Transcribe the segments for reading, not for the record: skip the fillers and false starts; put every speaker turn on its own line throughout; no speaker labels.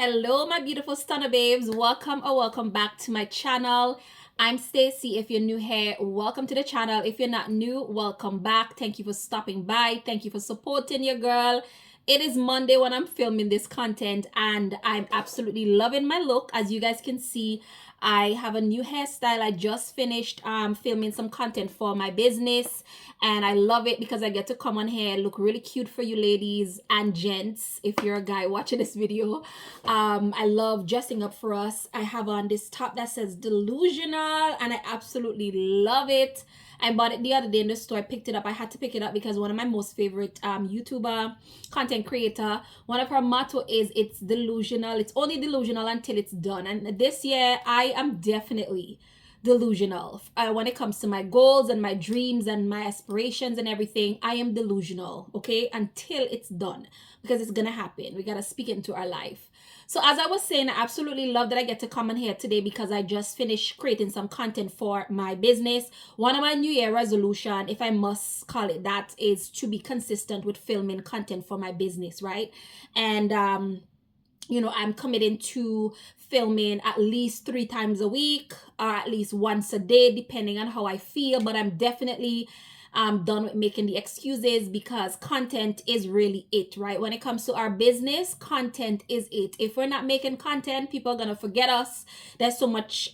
Hello, my beautiful stunner babes. Welcome or welcome back to my channel. I'm Stacy. If you're new here, welcome to the channel. If you're not new, welcome back. Thank you for stopping by. Thank you for supporting your girl. It is Monday when I'm filming this content and I'm absolutely loving my look. As you guys can see, I have a new hairstyle. I just finished filming some content for my business and I love it because I get to come on here, look really cute for you ladies and gents if you're a guy watching this video. I love dressing up for us. I have on this top that says delusional and I absolutely love it. I bought it the other day in the store. I picked it up. I had to pick it up because one of my most favorite YouTuber content creator, one of her motto is it's delusional. It's only delusional until it's done. And this year I am definitely delusional when it comes to my goals and my dreams and my aspirations and everything. I am delusional, okay, until it's done, because it's gonna happen. We gotta speak it into our life. So as I was saying, I absolutely love that I get to come on here today because I just finished creating some content for my business. One of my New Year resolution, if I must call it that, is to be consistent with filming content for my business, right? And you know, I'm committing to filming at least 3 times a week or at least once a day, depending on how I feel. But I'm definitely done with making the excuses because content is really it, right? When it comes to our business, content is it. If we're not making content, people are gonna forget us. There's so much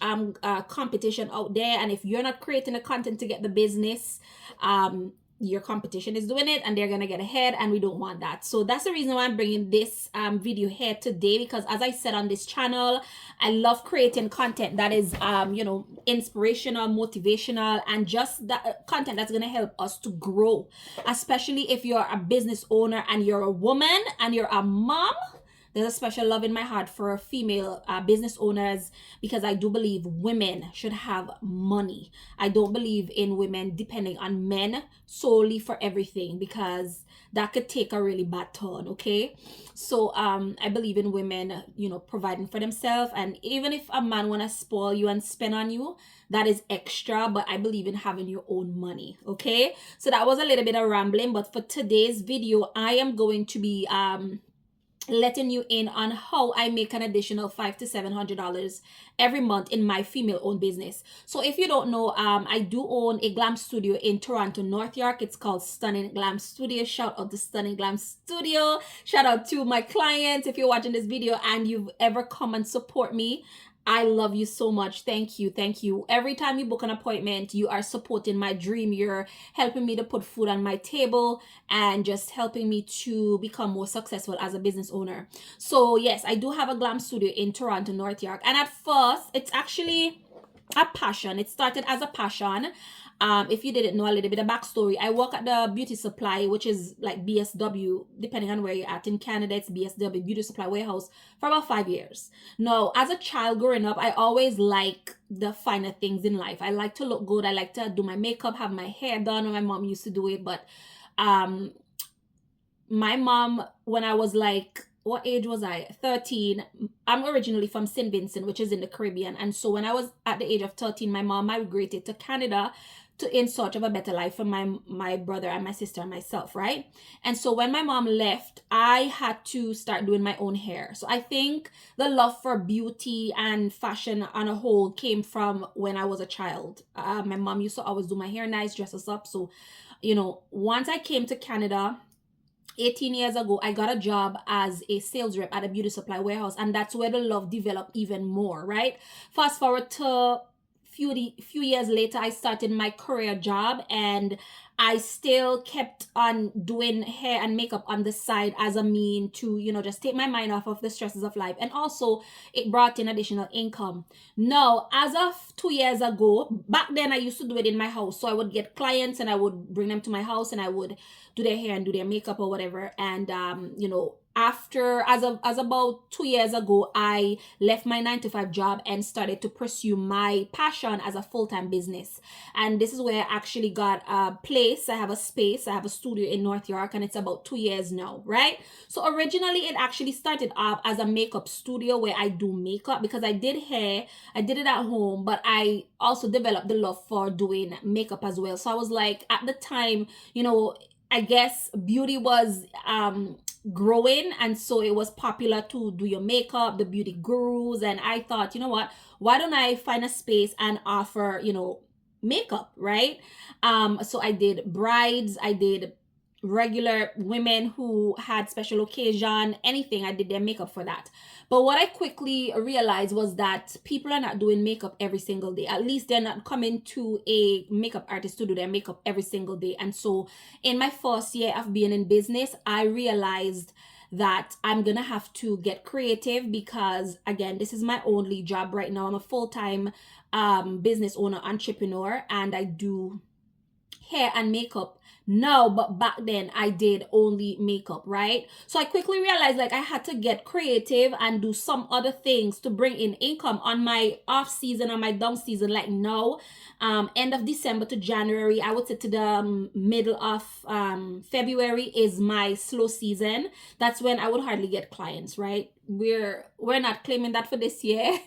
competition out there, and if you're not creating the content to get the business, your competition is doing it and they're gonna get ahead, and we don't want that. So that's the reason why I'm bringing this video here today, because as I said on this channel, I love creating content that is you know, inspirational, motivational, and just that content that's gonna help us to grow, especially if you're a business owner and you're a woman and you're a mom. There's a special love in my heart for female business owners because I do believe women should have money. I don't believe in women depending on men solely for everything, because that could take a really bad turn, okay? So I believe in women, you know, providing for themselves, and even if a man want to spoil you and spend on you, that is extra, but I believe in having your own money, okay? So that was a little bit of rambling, but for today's video, I am going to be letting you in on how I make an additional $500 to $700 every month in my female-owned business. So if you don't know, I do own a glam studio in Toronto, North York. It's called Stunning Glam Studio. Shout out to Stunning Glam Studio. Shout out to my clients if you're watching this video and you've ever come and support me. I love you so much. Thank you. Thank you. Every time you book an appointment, you are supporting my dream. You're helping me to put food on my table and just helping me to become more successful as a business owner. So yes, I do have a glam studio in Toronto, North York. And at first, it's actually a passion. It started as a passion. If you didn't know a little bit of backstory, I work at the beauty supply, which is like BSW, depending on where you're at. In Canada, it's BSW, Beauty Supply Warehouse, for about 5 years. Now, as a child growing up, I always like the finer things in life. I like to look good. I like to do my makeup, have my hair done when my mom used to do it. But my mom, when I was like, what age was I? 13. I'm originally from St. Vincent, which is in the Caribbean. And so when I was at the age of 13, my mom migrated to Canada in search of a better life for my brother and my sister and myself, right? And so when my mom left, I had to start doing my own hair. So I think the love for beauty and fashion on a whole came from when I was a child. My mom used to always do my hair nice, dress us up. So, you know, once I came to Canada 18 years ago, I got a job as a sales rep at a beauty supply warehouse, and that's where the love developed even more, right? Fast forward to few years later, I started my career job, and I still kept on doing hair and makeup on the side as a mean to, you know, just take my mind off of the stresses of life. And also it brought in additional income. Now, as of 2 years ago, back then I used to do it in my house. So I would get clients and I would bring them to my house and I would do their hair and do their makeup or whatever. And you know, after as about 2 years ago, I left my 9-to-5 job and started to pursue my passion as a full-time business. And this is where I actually got a place. I have a space. I have a studio in North York, and it's about 2 years now, right? So originally it actually started off as a makeup studio where I do makeup, because I did hair, I did it at home, but I also developed the love for doing makeup as well. So I was like, at the time, you know, I guess beauty was growing, and so it was popular to do your makeup, the beauty gurus. And I thought, you know what, why don't I find a space and offer, makeup, right? So I did brides, I did regular women who had special occasion, anything, I did their makeup for that. But what I quickly realized was that people are not doing makeup every single day. At least they're not coming to a makeup artist to do their makeup every single day. And so in my first year of being in business, I realized that I'm gonna have to get creative, because again, this is my only job right now. I'm a full-time business owner, entrepreneur, and I do hair and makeup now, but back then I did only makeup, right? So I quickly realized like I had to get creative and do some other things to bring in income on my off season, on my down season. Like now, end of December to January, I would say to the middle of February is my slow season. That's when I would hardly get clients, right? We're not claiming that for this year,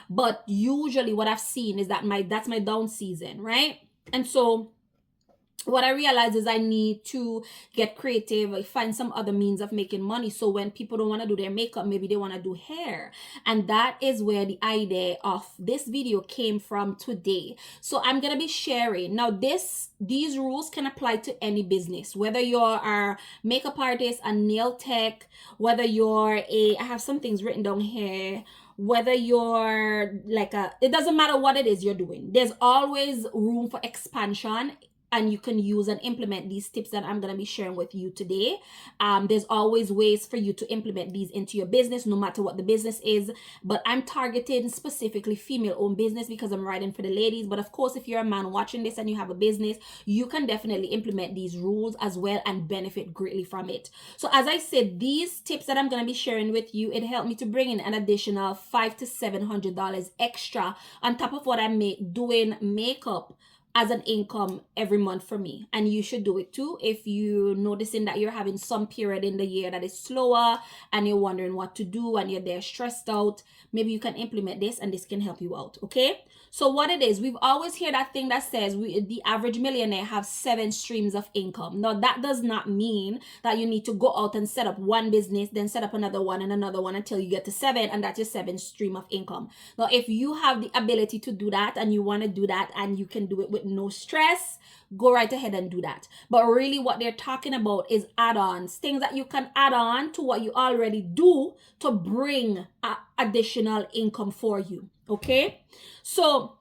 but usually what I've seen is that that's my down season, right? And so what I realized is I need to get creative, find some other means of making money. So when people don't want to do their makeup, maybe they want to do hair. And that is where the idea of this video came from today. So I'm going to be sharing. Now, these rules can apply to any business, whether you're a makeup artist, a nail tech, whether you're I have some things written down here, whether you're like it doesn't matter what it is you're doing. There's always room for expansion, and you can use and implement these tips that I'm going to be sharing with you today. There's always ways for you to implement these into your business, no matter what the business is. But I'm targeting specifically female-owned business because I'm writing for the ladies. But of course, if you're a man watching this and you have a business, you can definitely implement these rules as well and benefit greatly from it. So as I said, these tips that I'm going to be sharing with you, it helped me to bring in an additional $500 to $700 extra on top of what I make doing makeup as an income every month for me. And you should do it too. If you're noticing that you're having some period in the year that is slower and you're wondering what to do and you're there stressed out, maybe you can implement this and this can help you out, okay? So what it is, we've always heard that thing that says the average millionaire have 7 streams of income. Now, that does not mean that you need to go out and set up one business, then set up another one and another one until you get to 7, and that's your 7th stream of income. Now, if you have the ability to do that and you want to do that and you can do it with no stress, go right ahead and do that. But really what they're talking about is add-ons, things that you can add on to what you already do to bring additional income for you, okay? So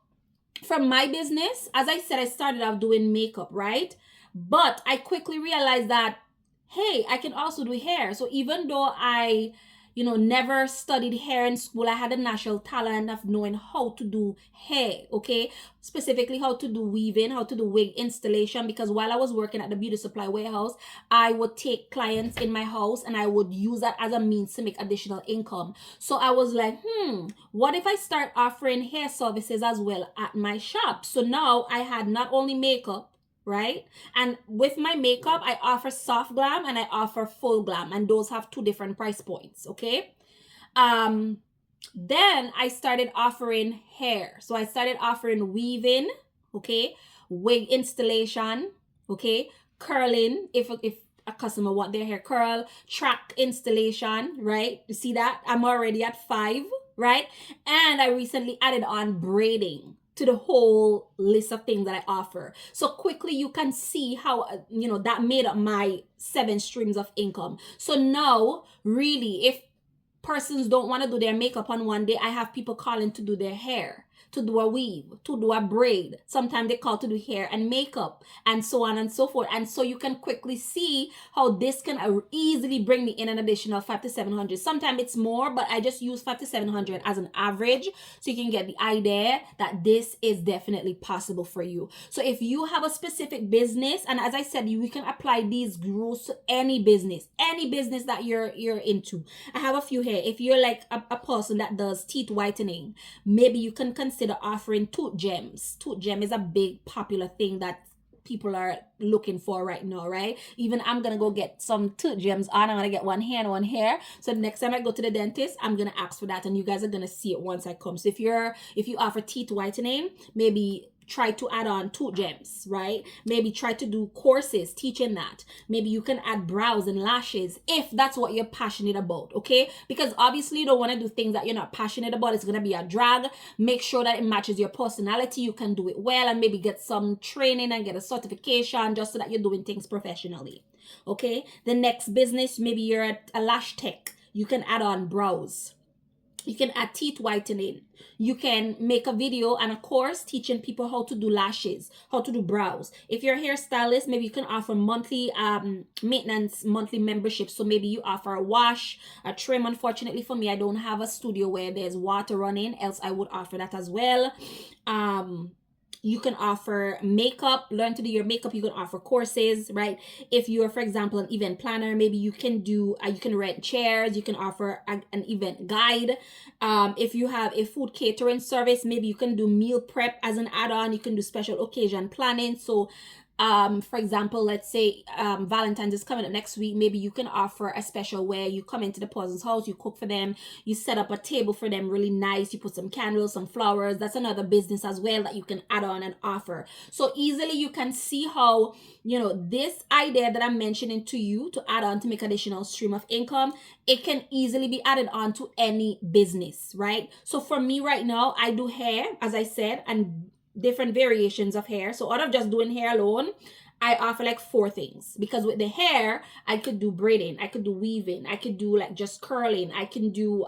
from my business, as I said, I started off doing makeup, right? But I quickly realized that, hey, I can also do hair. So even though I never studied hair in school, I had a natural talent of knowing how to do hair, okay? Specifically how to do weaving, how to do wig installation, because while I was working at the beauty supply warehouse, I would take clients in my house and I would use that as a means to make additional income. So I was like, what if I start offering hair services as well at my shop? So now I had not only makeup, right? And with my makeup, I offer soft glam and I offer full glam, and those have 2 different price points, okay? Then I started offering hair. So I started offering weaving, okay? Wig installation, okay? Curling, if a customer want their hair curl, track installation, right? You see that? I'm already at 5, right? And I recently added on braiding to the whole list of things that I offer. So quickly you can see how, that made up my 7 streams of income. So now, really, if persons don't want to do their makeup on one day, I have people calling to do their hair, to do a weave, to do a braid. Sometimes they call to do hair and makeup, and so on and so forth. And so you can quickly see how this can easily bring me in an additional $500 to $700. Sometimes it's more, but I just use $500 to $700 as an average, so you can get the idea that this is definitely possible for you. So if you have a specific business, and as I said, you can apply these rules to any business that you're into. I have a few here. If you're like a person that does teeth whitening, maybe you can consider offering tooth gems. Tooth gem is a big popular thing that people are looking for right now, right? Even I'm gonna go get some tooth gems on. I'm gonna get one here and one here. So the next time I go to the dentist, I'm gonna ask for that, and you guys are gonna see it once I come. So if you offer teeth whitening, maybe try to add on 2 gems, right? Maybe try to do courses teaching that. Maybe you can add brows and lashes if that's what you're passionate about, okay? Because obviously you don't want to do things that you're not passionate about. It's going to be a drag. Make sure that it matches your personality. You can do it well, and maybe get some training and get a certification just so that you're doing things professionally, okay? The next business, maybe you're at a lash tech. You can add on brows. You can add teeth whitening. You can make a video and a course teaching people how to do lashes, how to do brows. If you're a hairstylist, maybe you can offer monthly maintenance, monthly membership. So maybe you offer a wash, a trim. Unfortunately for me, I don't have a studio where there's water running, else I would offer that as well. You can offer makeup, learn to do your makeup. You can offer courses, right? If you're, for example, an event planner, maybe you can do, you can rent chairs. You can offer an event guide. If you have a food catering service, maybe you can do meal prep as an add-on. You can do special occasion planning. So for example, let's say Valentine's is coming up next week. Maybe you can offer a special where you come into the person's house, you cook for them, you set up a table for them really nice, you put some candles, some flowers. That's another business as well that you can add on and offer. So easily you can see how, you know, this idea that I'm mentioning to you to add on to make additional stream of income, it can easily be added on to any business, right? So for me right now, I do hair, as I said, and different variations of hair. So out of just doing hair alone, I offer like 4 things, because with the hair I could do braiding, I could do weaving, I could do like just curling, I can do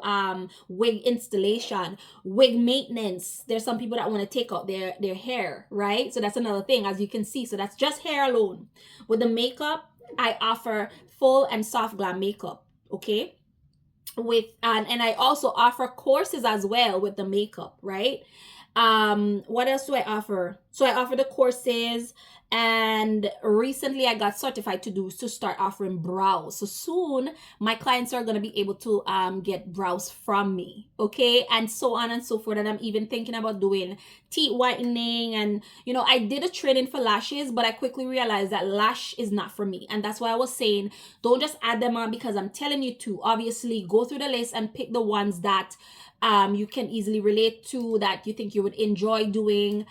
wig installation, wig maintenance. There's some people that want to take out their hair, right? So that's another thing, as you can see. So that's just hair alone. With the makeup, I offer full and soft glam makeup, okay? With and I also offer courses as well with the makeup, right? What else do I offer? So I offer the courses, and recently I got certified to start offering brows. So soon my clients are going to be able to get brows from me, okay? And so on and so forth. And I'm even thinking about doing teeth whitening. And you know, I did a training for lashes, but I quickly realized that lash is not for me. And that's why I was saying, don't just add them on because I'm telling you to. Obviously go through the list and pick the ones that you can easily relate to, that you think you would enjoy doing,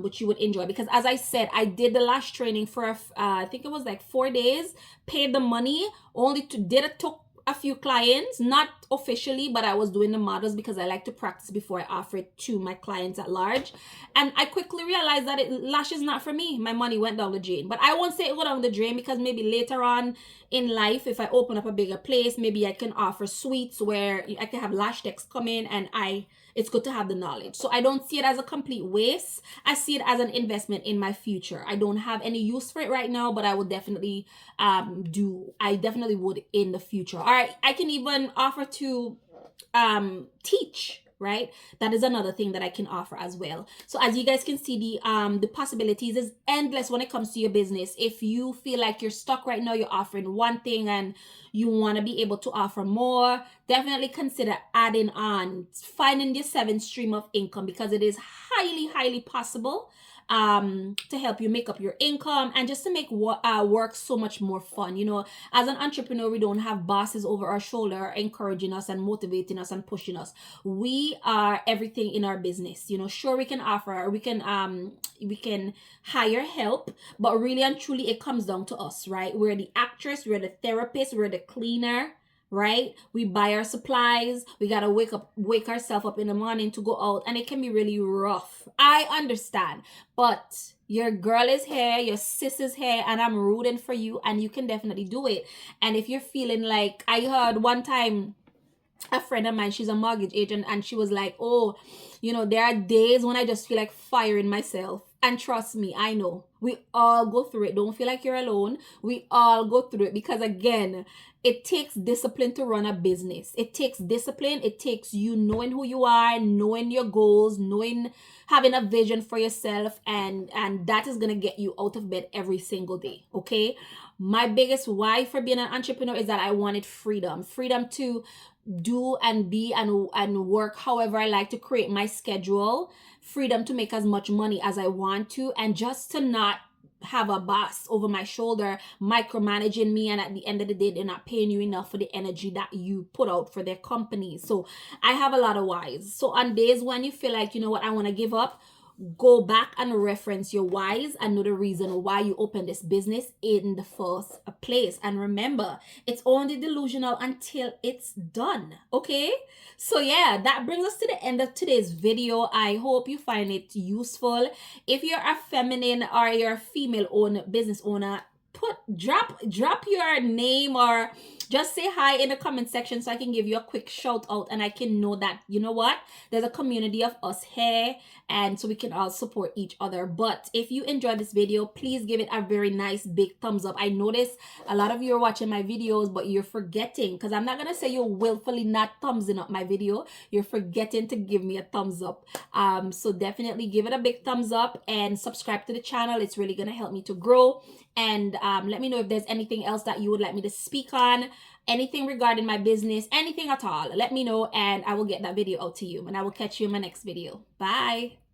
which you would enjoy. Because as I said, I did the lash training for I think it was like 4 days, paid the money, only took a few clients, not officially, but I was doing the models because I like to practice before I offer it to my clients at large. And I quickly realized that lash is not for me. My money went down the drain. But I won't say it went down the drain, because maybe later on in life, if I open up a bigger place, maybe I can offer suites where I can have lash techs come in, and it's good to have the knowledge. So I don't see it as a complete waste. I see it as an investment in my future. I don't have any use for it right now, but I would definitely I definitely would in the future. All right, I can even offer to teach, right? That is another thing that I can offer as well. So as you guys can see, the possibilities is endless when it comes to your business. If you feel like you're stuck right now, you're offering one thing and you want to be able to offer more, definitely consider adding on, finding your 7th stream of income, because it is highly possible to help you make up your income and just to make work so much more fun. You know, as an entrepreneur, we don't have bosses over our shoulder encouraging us and motivating us and pushing us. We are everything in our business. You know, sure, we can offer, we can hire help, but really and truly it comes down to us, right? We're the actress, we're the therapist, we're the cleaner, right? We buy our supplies. We gotta wake ourselves up in the morning to go out, and it can be really rough. I understand, but your girl is here, your sis is here, and I'm rooting for you, and you can definitely do it. And if you're feeling like, I heard one time a friend of mine, she's a mortgage agent, and she was like, oh, you know, there are days when I just feel like firing myself. And trust me, I know we all go through it. Don't feel like you're alone. We all go through it, because again, it takes discipline to run a business. It takes discipline. It takes you knowing who you are, knowing your goals, having a vision for yourself, and that is going to get you out of bed every single day, okay? My biggest why for being an entrepreneur is that I wanted freedom to do and be and work however I like, to create my schedule, freedom to make as much money as I want to, and just to not have a boss over my shoulder micromanaging me, and at the end of the day they're not paying you enough for the energy that you put out for their company. So I have a lot of whys. So on days when you feel like, you know what, I want to give up, go back and reference your whys and know the reason why you opened this business in the first place. And remember, it's only delusional until it's done. Okay, so yeah, that brings us to the end of today's video. I hope you find it useful. If you're a feminine or you're a female business owner, drop your name or just say hi in the comment section so I can give you a quick shout out and I can know that, you know what, there's a community of us here, and so we can all support each other. But if you enjoyed this video, please give it a very nice big thumbs up. I notice a lot of you are watching my videos, but you're forgetting, because I'm not gonna say you're willfully not thumbsing up my video, you're forgetting to give me a thumbs up. So definitely give it a big thumbs up and subscribe to the channel. It's really gonna help me to grow. And let me know if there's anything else that you would like me to speak on, anything regarding my business, anything at all. Let me know and I will get that video out to you, and I will catch you in my next video. Bye.